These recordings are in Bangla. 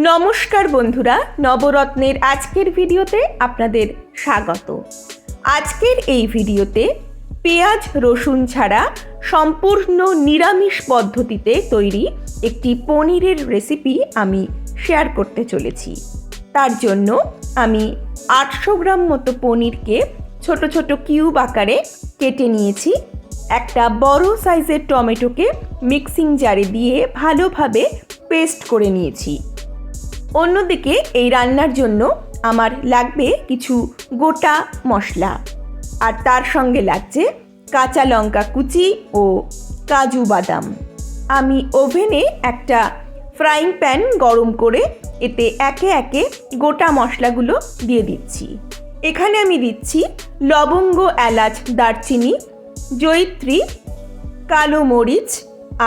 নমস্কার বন্ধুরা, নবরত্নের আজকের ভিডিওতে আপনাদের স্বাগত। আজকের এই ভিডিওতে পেঁয়াজ রসুন ছাড়া সম্পূর্ণ নিরামিষ পদ্ধতিতে তৈরি একটি পনিরের রেসিপি আমি শেয়ার করতে চলেছি। তার জন্য আমি 800 গ্রাম মতো পনিরকে ছোট ছোট কিউব আকারে কেটে নিয়েছি। একটা বড় সাইজের টমেটোকে মিক্সিং জারে দিয়ে ভালোভাবে পেস্ট করে নিয়েছি। অন্যদিকে এই রান্নার জন্য আমার লাগবে কিছু গোটা মশলা, আর তার সঙ্গে লাগছে কাঁচা লঙ্কা কুচি ও কাজু বাদাম। আমি ওভেনে একটা ফ্রাইং প্যান গরম করে এতে একে একে গোটা মশলাগুলো দিয়ে দিচ্ছি। এখানে আমি দিচ্ছি লবঙ্গ, এলাচ, দারচিনি, জয়িত্রী, কালো মরিচ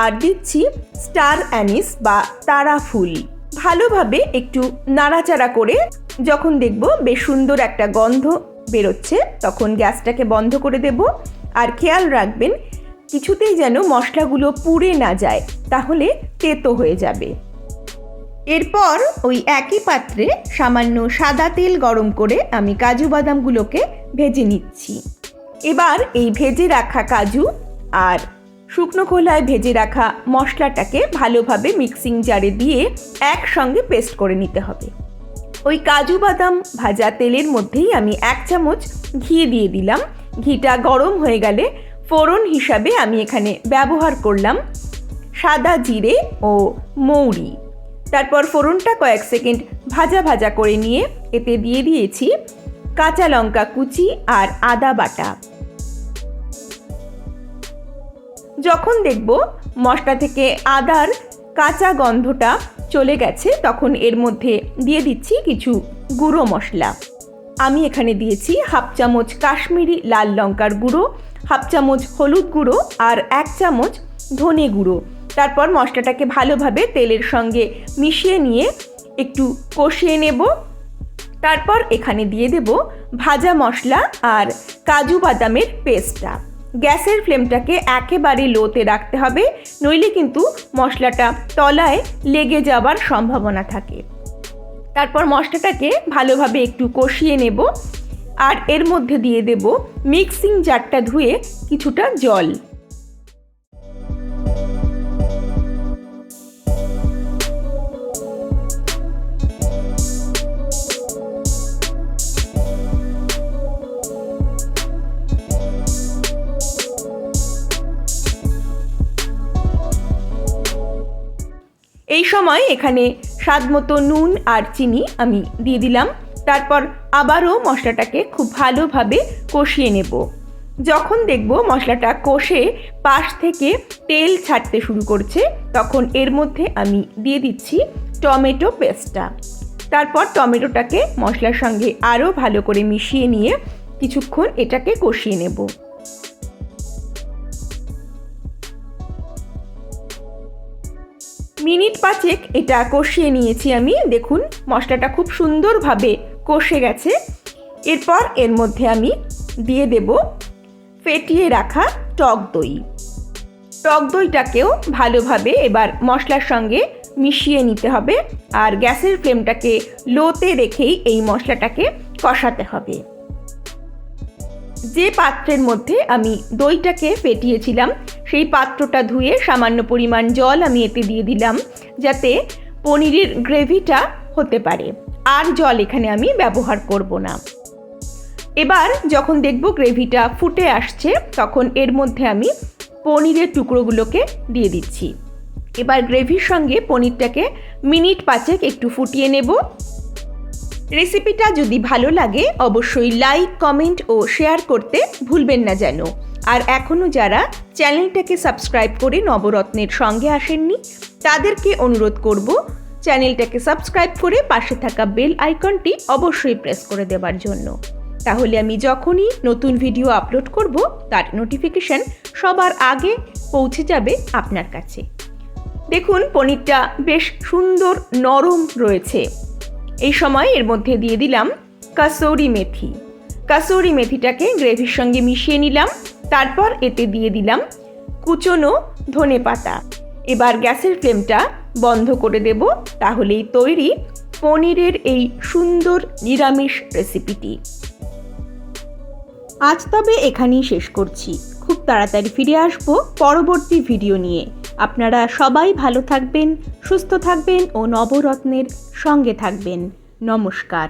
আর দিচ্ছি স্টার অ্যানিস বা তারা ফুল। ভালোভাবে একটু নাড়াচাড়া করে যখন দেখব বেশ সুন্দর একটা গন্ধ বেরোচ্ছে তখন গ্যাসটাকে বন্ধ করে দেব। আর খেয়াল রাখবেন কিছুতেই যেন মশলাগুলো পুড়ে না যায়, তাহলে তেতো হয়ে যাবে। এরপর ওই একই পাত্রে সামান্য সাদা তেল গরম করে আমি কাজু বাদামগুলোকে ভেজে নিচ্ছি। এবার এই ভেজে রাখা কাজু আর শুকনো খোলায় ভেজে রাখা মশলাটাকে ভালোভাবে মিক্সিং জারে দিয়ে একসঙ্গে পেস্ট করে নিতে হবে। ওই কাজু বাদাম ভাজা তেলের মধ্যেই আমি 1 চামচ ঘি দিয়ে দিলাম। ঘিটা গরম হয়ে গেলে ফোড়ন হিসাবে আমি এখানে ব্যবহার করলাম সাদা জিরে ও মৌরি। তারপর ফোড়নটা কয়েক সেকেন্ড ভাজা ভাজা করে নিয়ে এতে দিয়ে দিয়েছি কাঁচা লঙ্কা কুচি আর আদা বাটা। যখন দেখব মশলা থেকে আদার কাঁচা গন্ধটা চলে গেছে তখন এর মধ্যে দিয়ে দিচ্ছি কিছু গুঁড়ো মশলা। আমি এখানে দিয়েছি 1/2 চামচ কাশ্মীরি লাল লঙ্কার গুঁড়ো, 1/2 চামচ হলুদ গুঁড়ো আর 1 চামচ ধনে গুঁড়ো। তারপর মশলাটাকে ভালোভাবে তেলের সঙ্গে মিশিয়ে নিয়ে একটু কষিয়ে নেব। তারপর এখানে দিয়ে দেব ভাজা মশলা আর কাজু বাদামের পেস্টটা। গ্যাসের ফ্লেমটাকে একেবারে লোতে রাখতে হবে, নইলে কিন্তু মশলাটা তলায় লেগে যাবার সম্ভাবনা থাকে। তারপর মশলাটাকে ভালোভাবে একটু কষিয়ে নেব আর এর মধ্যে দিয়ে দেব মিক্সিং জারটা ধুয়ে কিছুটা জল। এই সময় এখানে স্বাদ মতো নুন আর চিনি আমি দিয়ে দিলাম। তারপর আবারও মশলাটাকে খুব ভালোভাবে কষিয়ে নেব। যখন দেখব মশলাটা কষে পাশ থেকে তেল ছাড়তে শুরু করছে তখন এর মধ্যে আমি দিয়ে দিচ্ছি টমেটো পেস্টটা। তারপর টমেটোটাকে মশলার সঙ্গে আরও ভালো করে মিশিয়ে নিয়ে কিছুক্ষণ এটাকে কষিয়ে নেব। মিনিট 5 এটা কষিয়ে নিয়েছি আমি। দেখুন মশলাটা খুব সুন্দরভাবে কষে গেছে। এরপর এর মধ্যে আমি দিয়ে দেব ফেটিয়ে রাখা টক দই। টক দইটাকেও ভালোভাবে এবার মশলার সঙ্গে মিশিয়ে নিতে হবে আর গ্যাসের ফ্লেমটাকে লোতে রেখেই এই মশলাটাকে কষাতে হবে। যে পাত্রের মধ্যে আমি দইটাকে ফেটিয়েছিলাম সেই পাত্রটা ধুয়ে সামান্য পরিমাণ জল আমি এতে দিয়ে দিলাম, যাতে পনিরের গ্রেভিটা হতে পারে। আর জল এখানে আমি ব্যবহার করব না। এবার যখন দেখব গ্রেভিটা ফুটে আসছে তখন এর মধ্যে আমি পনিরের টুকরোগুলোকে দিয়ে দিচ্ছি। এবার গ্রেভির সঙ্গে পনিরটাকে মিনিট 5 একটু ফুটিয়ে নেব। রেসিপিটা যদি ভালো লাগে অবশ্যই লাইক, কমেন্ট ও শেয়ার করতে ভুলবেন না যেন। আর এখনও যারা চ্যানেলটাকে সাবস্ক্রাইব করে নবরত্নের সঙ্গে আসেননি তাদেরকে অনুরোধ করব চ্যানেলটাকে সাবস্ক্রাইব করে পাশে থাকা বেল আইকনটি অবশ্যই প্রেস করে দেওয়ার জন্য। তাহলে আমি যখনই নতুন ভিডিও আপলোড করব তার নোটিফিকেশন সবার আগে পৌঁছে যাবে আপনার কাছে। দেখুন পনিরটা বেশ সুন্দর নরম রয়েছে। এই সময় এর মধ্যে দিয়ে দিলাম কাসুরি মেথি। কাসুরি মেথিটাকে গ্রেভির সঙ্গে মিশিয়ে নিলাম। তারপর এতে দিয়ে দিলাম কুচনো ধনে পাতা। এবার গ্যাসের ফ্লেমটা বন্ধ করে দেব, তাহলেই তৈরি পনিরের এই সুন্দর নিরামিষ রেসিপিটি। আজ তবে এখানেই শেষ করছি। খুব তাড়াতাড়ি ফিরে আসব পরবর্তী ভিডিও নিয়ে। আপনারা সবাই ভালো থাকবেন, সুস্থ থাকবেন ও নবরত্নের সঙ্গে থাকবেন। নমস্কার।